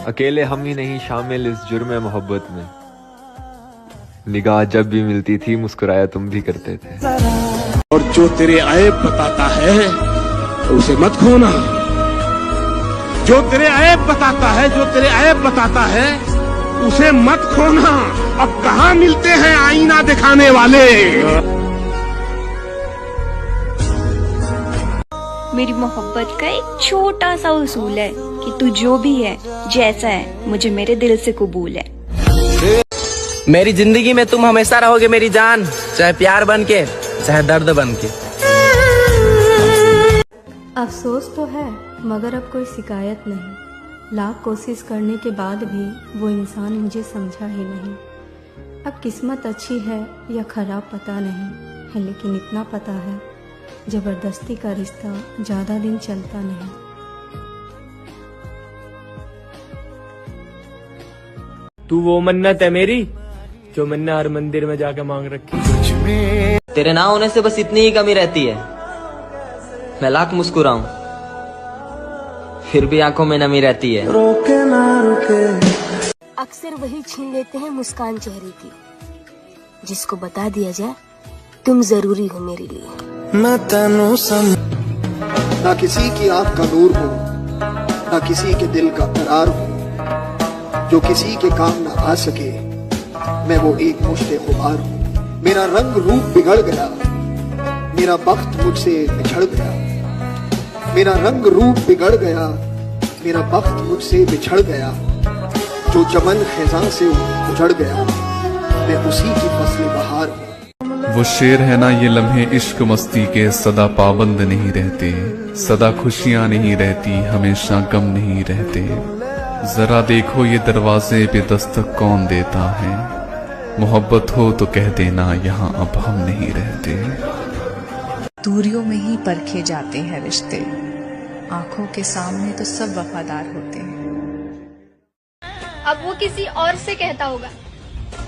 अकेले हम ही नहीं शामिल इस जुर्म मोहब्बत में। निगाह जब भी मिलती थी मुस्कुराया तुम भी करते थे। और जो तेरे ऐब बताता है तो उसे मत खोना। जो तेरे ऐब बताता है, जो तेरे ऐब बताता है उसे मत खोना। अब कहाँ मिलते हैं आईना दिखाने वाले। मेरी मोहब्बत का एक छोटा सा उसूल है कि तू जो भी है, जैसा है, मुझे मेरे दिल से कबूल है। मेरी जिंदगी में तुम हमेशा रहोगे मेरी जान, चाहे प्यार बन के चाहे दर्द बन के। अफसोस तो है मगर अब कोई शिकायत नहीं। लाख कोशिश करने के बाद भी वो इंसान मुझे समझा ही नहीं। अब किस्मत अच्छी है या खराब पता नहीं है, लेकिन इतना पता है जबरदस्ती का रिश्ता ज्यादा दिन चलता नहीं। तू वो मन्नत है मेरी जो मैंने हर मंदिर में जाके मांग रखी। तेरे ना होने से बस इतनी ही कमी रहती है, मैं लाख मुस्कुराऊं फिर भी आंखों में नमी रहती है। अक्सर वही छीन लेते हैं मुस्कान चेहरे की, जिसको बता दिया जाए तुम जरूरी हो मेरे लिए। मैं तेनू ना किसी की आंख का नूर हो, ना किसी के दिल का करार हो। जो किसी के काम ना आ सके मैं वो एक मुश्ते खुमार हूँ। मेरा रंग रूप बिगड़ गया, मेरा वक्त मुझसे बिछड़ गया। मेरा रंग रूप बिगड़ गया, मेरा वक्त मुझसे बिछड़ गया। जो चमन खिज़ां से उजड़ गया मैं उसी की फसल बहार हूँ। वो शेर है ना ये लम्हे इश्क मस्ती के, सदा पाबंद नहीं रहते, सदा खुशियां नहीं रहती, हमेशा गम नहीं रहते। जरा देखो ये दरवाजे पे दस्तक कौन देता है, मोहब्बत हो तो कह देना यहाँ अब हम नहीं रहते। दूरियों में ही परखे जाते हैं रिश्ते, आंखों के सामने तो सब वफादार होते हैं। अब वो किसी और से कहता होगा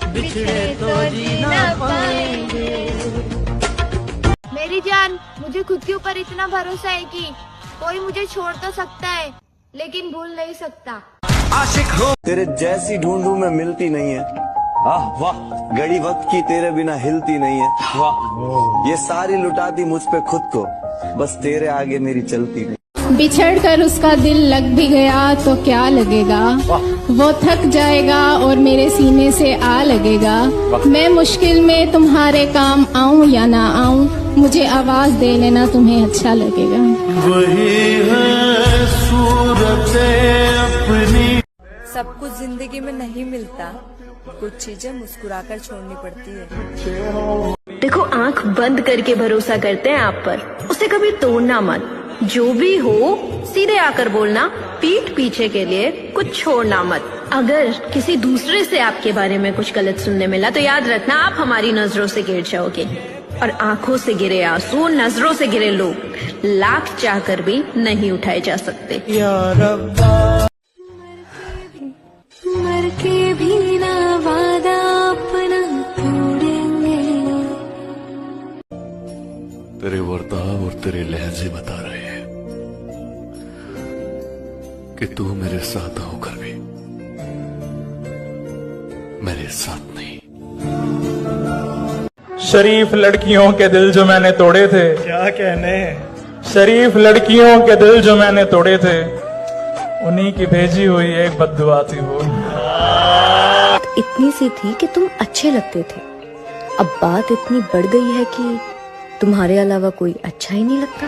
बिछड़े तो जी ना पाएंगे। मेरी जान, मुझे खुद के ऊपर इतना भरोसा है कि कोई मुझे छोड़ तो सकता है लेकिन भूल नहीं सकता। आशिक हो तेरे जैसी ढूंढूं मैं मिलती नहीं है। वाह, घड़ी वक्त की तेरे बिना हिलती नहीं है। वाह, ये सारी लुटाती मुझ पे खुद को, बस तेरे आगे मेरी चलती नहीं। बिछड़ कर उसका दिल लग भी गया तो क्या लगेगा, वो थक जाएगा और मेरे सीने से आ लगेगा। मैं मुश्किल में तुम्हारे काम आऊं या ना आऊं, मुझे आवाज दे लेना तुम्हें अच्छा लगेगा। वही है सूरत अपनी। सब कुछ जिंदगी में नहीं मिलता, कुछ चीजें मुस्कुराकर छोड़नी पड़ती है। देखो, आंख बंद करके भरोसा करते हैं आप पर, उसे कभी तोड़ना मत। जो भी हो सीधे आकर बोलना, पीठ पीछे के लिए कुछ छोड़ना मत। अगर किसी दूसरे से आपके बारे में कुछ गलत सुनने मिला तो याद रखना आप हमारी नजरों से गिर जाओगे। और आंखों से गिरे आंसू, नजरों से गिरे लोग लाख चाहकर भी नहीं उठाए जा सकते। मर के भी ना वादा अपना तोड़ेंगे। तेरे वर्ताव और तेरे लहजे बता रहे हैं कि तू मेरे साथ होकर भी मेरे साथ नहीं। शरीफ लड़कियों के दिल जो मैंने तोड़े थे, क्या कहने, शरीफ लड़कियों के दिल जो मैंने तोड़े थे, उन्हीं की भेजी हुई एक बद्दुआ थी वो। इतनी सी थी कि तुम अच्छे लगते थे, अब बात इतनी बढ़ गई है कि तुम्हारे अलावा कोई अच्छा ही नहीं लगता।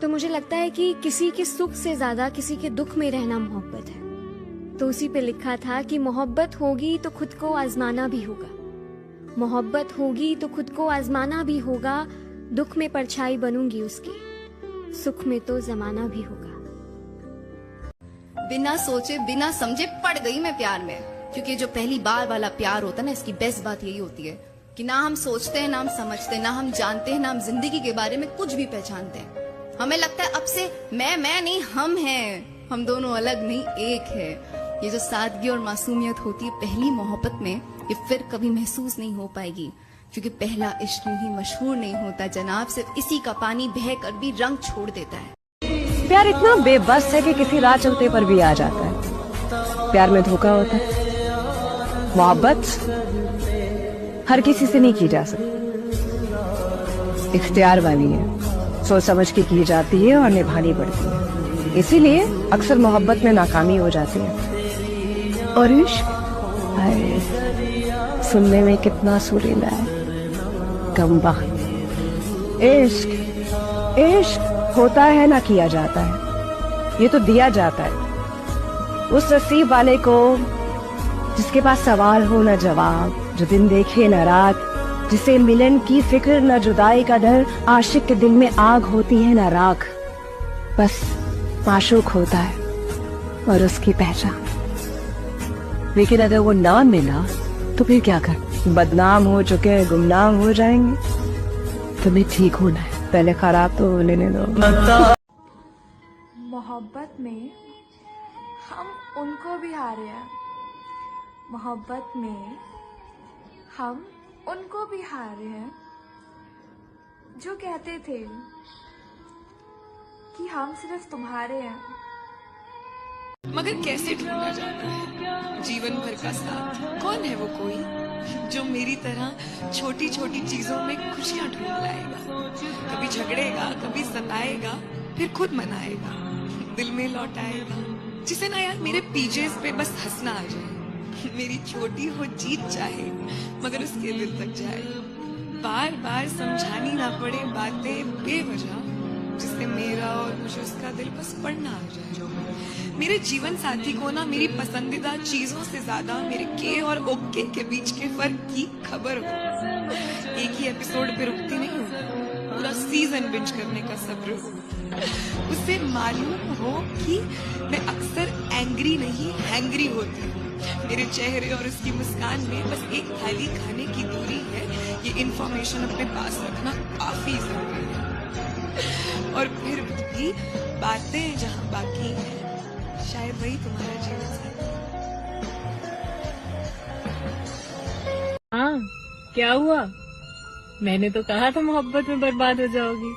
तो मुझे लगता है कि किसी के सुख से ज्यादा किसी के दुख में रहना मोहब्बत है। तो उसी पे लिखा था कि मोहब्बत होगी तो खुद को आजमाना भी होगा, मोहब्बत होगी तो खुद को आजमाना भी होगा। दुख में परछाई बनूंगी उसकी, सुख में तो जमाना भी होगा। बिना सोचे बिना समझे पड़ गई मैं प्यार में, क्योंकि जो पहली बार वाला प्यार होता है ना, इसकी बेस्ट बात यही होती है कि ना हम सोचते हैं, ना हम समझते हैं, ना हम जानते हैं, ना हम जिंदगी के बारे में कुछ भी पहचानते हैं। हमें लगता है अब से मैं नहीं, हम हैं, हम दोनों अलग नहीं एक है। ये जो सादगी और मासूमियत होती है पहली मोहब्बत में, ये फिर कभी महसूस नहीं हो पाएगी, क्योंकि पहला इश्क ही मशहूर नहीं होता जनाब, सिर्फ इसी का पानी बह कर भी रंग छोड़ देता है। प्यार इतना बेबस है कि किसी राह चलते पर भी आ जाता है। प्यार में धोखा होता है। मोहब्बत हर किसी से नहीं की जा सकती, इख्तियार वाली है, सोच समझ के की जाती है और निभानी पड़ती है। इसीलिए अक्सर मोहब्बत में नाकामी हो जाती है। और इश्क, हाय, सुनने में कितना सुरीला है, कमबख्त। इश्क इश्क होता है ना किया जाता है, ये तो दिया जाता है उस नसीब वाले को जिसके पास सवाल हो न जवाब, जो दिन देखे न रात, जिसे मिलन की फिक्र न जुदाई का डर, आशिक के दिल में आग होती है न राख, बस माशूक होता है और उसकी पहचान। लेकिन अगर वो ना मिला तो फिर क्या कर? बदनाम हो चुके हैं, गुमनाम हो जाएंगे। तुम्हें ठीक होना है, पहले खराब तो लेने दो। मोहब्बत में हम उनको भी हारे हैं, मोहब्बत में हम उनको भी हारे हैं जो कहते थे कि हम सिर्फ तुम्हारे हैं। मगर कैसे ढूंढा जाता है जीवन भर का साथ? कौन है वो कोई जो मेरी तरह छोटी छोटी चीजों में खुशियां ढूंढ लाएगा? कभी झगड़ेगा, कभी सताएगा, फिर खुद मनाएगा, दिल में लौटाएगा, जिसे ना यार मेरे पीजेस पे बस हंसना आ जाए, मेरी छोटी हो जीत चाहे मगर उसके दिल तक जाए, बार बार समझानी ना पड़े बातें बेवजह, जिससे मेरा और मुझे उसका दिल बस पढ़ना आ जाए। मेरे जीवन साथी को ना मेरी पसंदीदा चीजों से ज्यादा मेरे के और ओके के बीच के फर्क की खबर हो। एक ही एपिसोड पे रुकती नहीं हूँ, पूरा सीजन बिंज करने का सब्र हो। उसे मालूम हो कि मैं अक्सर एंग्री नहीं हैंग्री होती हूँ। मेरे चेहरे और उसकी मुस्कान में बस एक थाली खाने की दूरी है, ये इंफॉर्मेशन अपने पास रखना काफी जरूरी है। और फिर भी बातें जहाँ बाकी हैं, शायद वही तुम्हारा जीवन साथी। हाँ, क्या हुआ? मैंने तो कहा था मोहब्बत में बर्बाद हो जाओगी।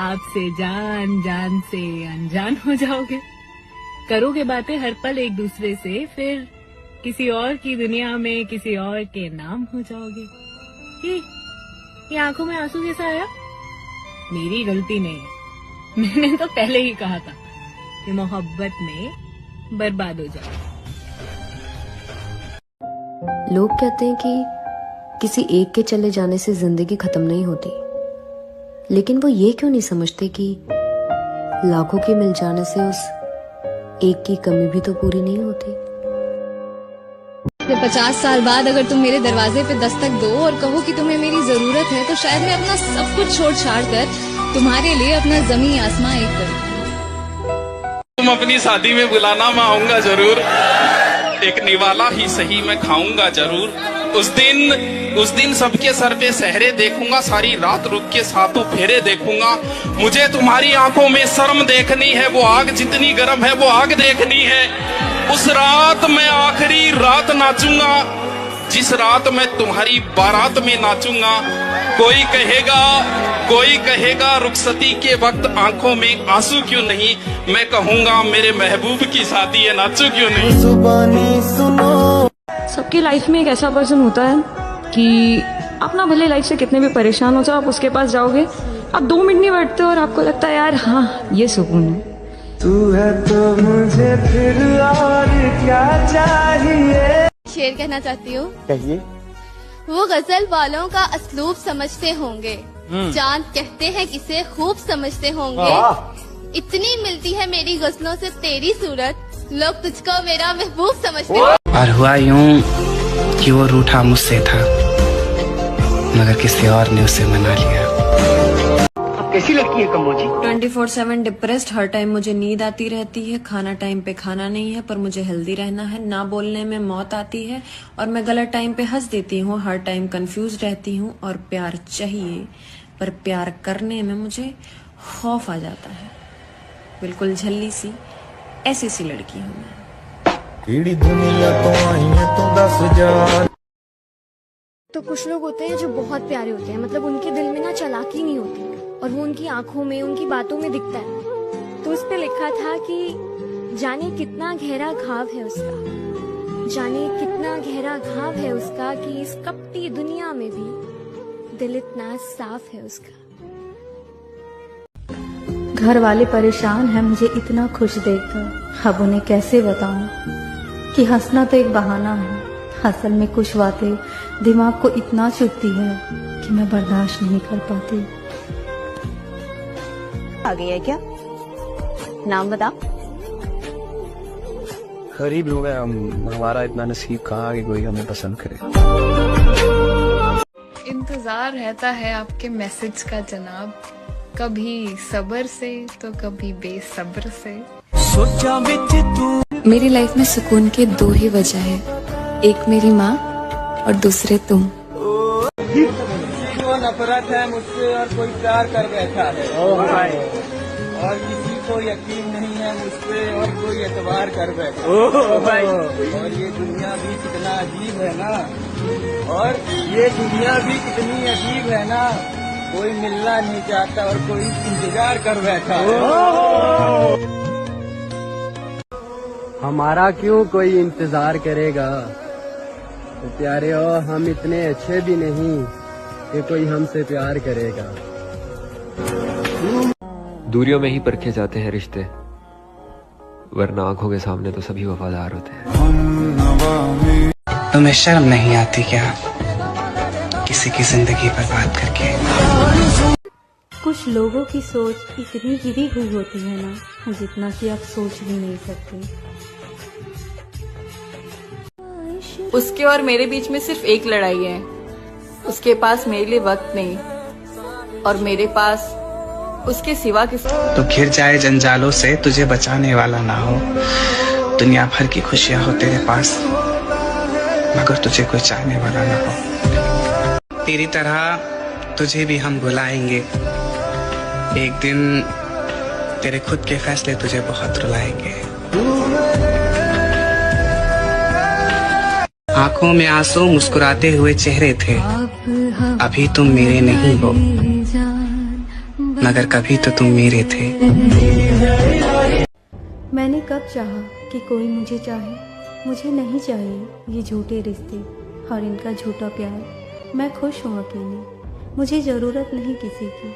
आपसे जान, जान से अनजान हो जाओगे। करोगे बातें हर पल एक दूसरे से, फिर किसी और की दुनिया में किसी और के नाम हो जाओगे। ये आंखों में आंसू कैसा आया? मेरी गलती नहीं है, मैंने तो पहले ही कहा था कि मोहब्बत में बर्बाद हो जाओ। लोग कहते हैं कि किसी एक के चले जाने से जिंदगी खत्म नहीं होती, लेकिन वो ये क्यों नहीं समझते कि लाखों के मिल जाने से उस एक की कमी भी तो पूरी नहीं होती। 50 साल बाद अगर तुम मेरे दरवाजे पे दस्तक दो और कहो कि तुम्हें मेरी जरूरत है, तो शायद मैं अपना सब कुछ छोड़ छाड़ कर तुम्हारे लिए अपना जमीन आसमां एक करूं। तुम अपनी शादी में बुलाना, मैं आऊंगा जरूर। एक निवाला ही सही मैं खाऊंगा जरूर। उस दिन सबके सर पे सहरे देखूंगा, सारी रात रुक के सातों फेरे देखूंगा। मुझे तुम्हारी आंखों में शर्म देखनी है, वो आग जितनी गर्म है वो आग देखनी है। उस रात मैं आखिरी रात नाचूंगा, जिस रात मैं तुम्हारी बारात में नाचूंगा। कोई कहेगा रुखसती के वक्त आंखों में आंसू क्यों नहीं, मैं कहूंगा मेरे महबूब की शादी है, नाचू क्यों नहीं। सबकी लाइफ में एक ऐसा पर्सन होता है कि आप ना भले लाइफ से कितने भी परेशान हो जाओ, आप उसके पास जाओगे, आप 2 मिनट नहीं बैठते और आपको लगता है यार हाँ ये सुकून है। तू है तो मुझे फिर और क्या चाहिए। शेर कहना चाहती हूँ। कहिए। वो गजल वालों का असलूब समझते होंगे, चांद कहते हैं किसे खूब समझते होंगे। इतनी मिलती है मेरी गजलों से तेरी सूरत, लोग तुझको मेरा महबूब समझते हैं। और हुआ यूं कि वो रूठा मुझसे था, मगर किसी और ने उसे मना लिया। अब कैसी लगती है कमोजी? 24/7 डिप्रेस्ड, हर टाइम मुझे नींद आती रहती है, खाना टाइम पे खाना नहीं है, पर मुझे हेल्दी रहना है, ना बोलने में मौत आती है और मैं गलत टाइम पे हंस देती हूँ, हर टाइम कंफ्यूज रहती हूँ और प्यार चाहिए पर प्यार करने में मुझे खौफ आ जाता है। बिल्कुल झल्ली सी ऐसी सी लड़की हूँ मैं। तो कुछ लोग होते हैं जो बहुत प्यारे होते हैं, मतलब उनके दिल में ना चालाकी नहीं होती और वो उनकी आंखों में, उनकी बातों में दिखता है। तो उस पे लिखा था कि जाने कितना गहरा घाव है उसका, जाने कितना गहरा घाव है उसका कि इस कपटी दुनिया में भी दिल इतना साफ है उसका। घर वाले परेशान हैं मुझे इतना खुश देखकर, अब उन्हें कैसे बताऊं कि हंसना तो एक बहाना है, असल में कुछ बातें दिमाग को इतना चुभती है कि मैं बर्दाश्त नहीं कर पाती। आ गई है क्या? नाम बता। गरीब लोग हैं हम, हमारा इतना नसीब कहाँ कि कोई हमें पसंद करे। इंतजार रहता है आपके मैसेज का जनाब, कभी सब्र से तो कभी बेसब्र से। मेरी लाइफ में सुकून के दो ही वजह है, एक मेरी माँ और दूसरे तुम। किसी को नफरत है मुझसे और कोई प्यार कर बैठा है, और किसी को यकीन नहीं है मुझसे और कोई एतबार कर बैठा है। और ये दुनिया भी कितना अजीब है ना, और ये दुनिया भी कितनी अजीब है ना, कोई मिलना नहीं चाहता और कोई इंतजार कर बैठा है। हमारा क्यों कोई इंतजार करेगा, तो प्यारे हो हम इतने अच्छे भी नहीं कि कोई हमसे प्यार करेगा। दूरियों में ही परखे जाते हैं रिश्ते, वरना आंखों के सामने तो सभी वफादार होते हैं। तुम्हें शर्म नहीं आती क्या किसी की जिंदगी बर्बाद करके? कुछ लोगों की सोच इतनी गिरी हुई होती है ना, जितना कि आप सोच भी नहीं सकते। उसके और मेरे बीच में सिर्फ एक लड़ाई है, उसके पास मेरे लिए वक्त नहीं और मेरे पास उसके सिवा किसी। तो घिर जाए जंजालों से तुझे बचाने वाला ना हो, दुनिया भर की खुशियां हो तेरे पास मगर तुझे कोई चाहने वाला ना हो। तेरी तरह तुझे भी हम भुलाएंगे, एक दिन तेरे खुद के फैसले तुझे बहुत रुलाएंगे। आंखों में आंसू मुस्कुराते हुए चेहरे थे, अभी तुम मेरे नहीं हो मगर कभी तो तुम मेरे थे। मैंने कब चाहा कि कोई मुझे चाहे, मुझे नहीं चाहिए ये झूठे रिश्ते और इनका झूठा प्यार। मैं खुश हूँ अकेली, मुझे ज़रूरत नहीं किसी की,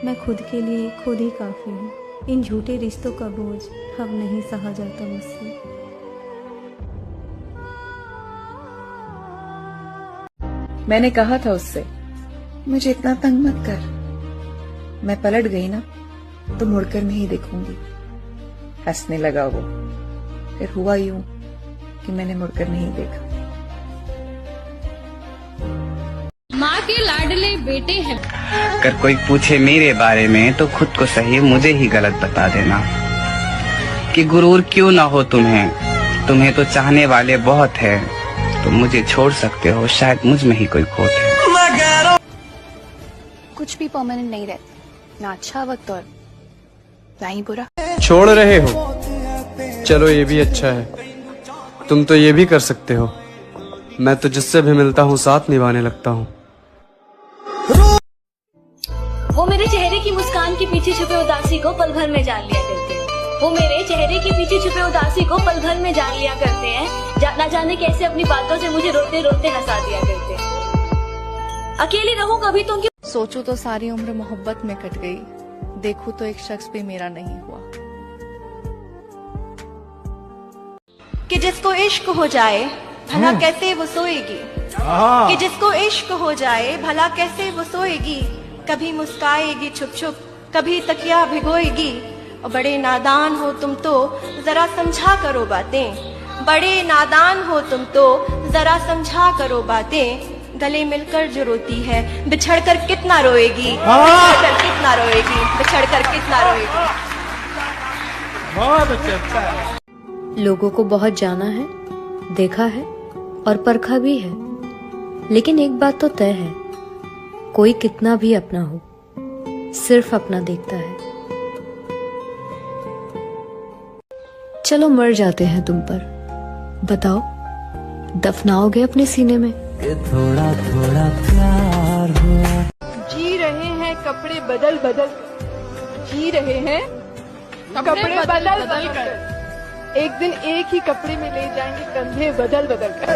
मैं खुद के लिए खुद ही काफ़ी हूँ। इन झूठे रिश्तों का बोझ अब नहीं सहा जाता मुझसे। मैंने कहा था उससे, मुझे इतना तंग मत कर। मैं पलट गई ना तो मुड़कर नहीं देखूंगी। हंसने लगा वो, फिर हुआ यूं कि मैंने मुड़कर नहीं देखा। माँ के लाडले बेटे हैं। अगर कोई पूछे मेरे बारे में तो खुद को सही मुझे ही गलत बता देना कि गुरूर क्यों ना हो तुम्हें तो चाहने वाले बहुत है, तो मुझे छोड़ सकते हो, शायद मुझ में ही कोई खोट है। कुछ भी परमानेंट नहीं रहता, ना अच्छा वक्त और ना ही बुरा। छोड़ रहे हो, चलो ये भी अच्छा है, तुम तो ये भी कर सकते हो। मैं तो जिससे भी मिलता हूँ साथ निभाने लगता हूँ। वो मेरे चेहरे की मुस्कान के पीछे छुपे उदासी को पल भर में जान लिया करते हैं। वो मेरे चेहरे के पीछे छुपे उदासी को पल भर में जान लिया करते हैं। ना जाने कैसे अपनी बातों से मुझे रोते रोते हंसा दिया करते हैं। अकेली रहूं कभी तो उनकी सोचूं तो सारी उम्र मोहब्बत में कट गई, देखूं तो एक शख्स भी मेरा नहीं हुआ। कि जिसको इश्क हो जाए भला कैसे वो सोएगी, कि जिसको इश्क हो जाए भला कैसे वो सोएगी। कभी मुस्काएगी छुप छुप, कभी तकिया भिगोएगी। और बड़े नादान हो तुम तो जरा समझा करो बातें, बड़े नादान हो तुम तो जरा समझा करो बातें। गले मिलकर जो रोती है बिछड़कर कितना रोएगी, बिछड़कर कितना रोएगी, बिछड़कर कितना रोएगी। बहुत अच्छा। लोगों को बहुत जाना है, देखा है और परखा भी है, लेकिन एक बात तो तय है, कोई कितना भी अपना हो सिर्फ अपना देखता है। चलो मर जाते हैं तुम पर, बताओ दफनाओगे अपने सीने में? थोड़ा थोड़ा प्यार हुआ। जी रहे हैं कपड़े बदल बदल, जी रहे हैं कपड़े बदल बदल कर। एक दिन एक ही कपड़े में ले जाएंगे कंधे बदल बदल कर।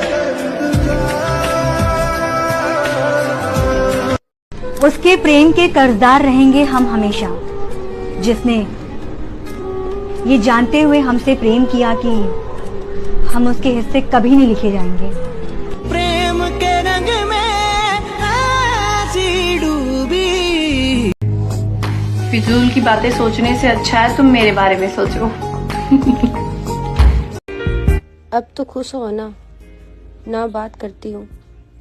उसके प्रेम के कर्जदार रहेंगे हम हमेशा, जिसने ये जानते हुए हमसे प्रेम किया कि हम उसके हिस्से कभी नहीं लिखे जाएंगे। प्रेम के रंग में ऐसी डूबी। फिजूल की बातें सोचने से अच्छा है तुम मेरे बारे में सोचो। अब तो खुश हो ना बात करती हूँ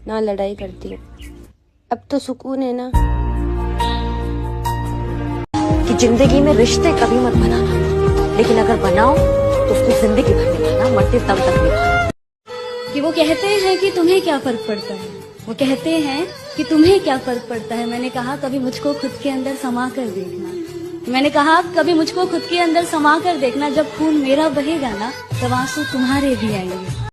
ना लड़ाई करती हूँ, अब तो सुकून है ना कि जिंदगी में रिश्ते कभी मत बनाना, लेकिन अगर बनाओ तो उसको जिंदगी भर निभाना, मरते दम तक निभाना। कि वो कहते हैं कि तुम्हें क्या फर्क पड़ता है, वो कहते हैं कि तुम्हें क्या फर्क पड़ता है। मैंने कहा कभी मुझको खुद के अंदर समा कर देखना, मैंने कहा कभी मुझको खुद के अंदर समा कर देखना, जब खून मेरा बहेगा ना तब आंसू तुम्हारे भी आएंगे।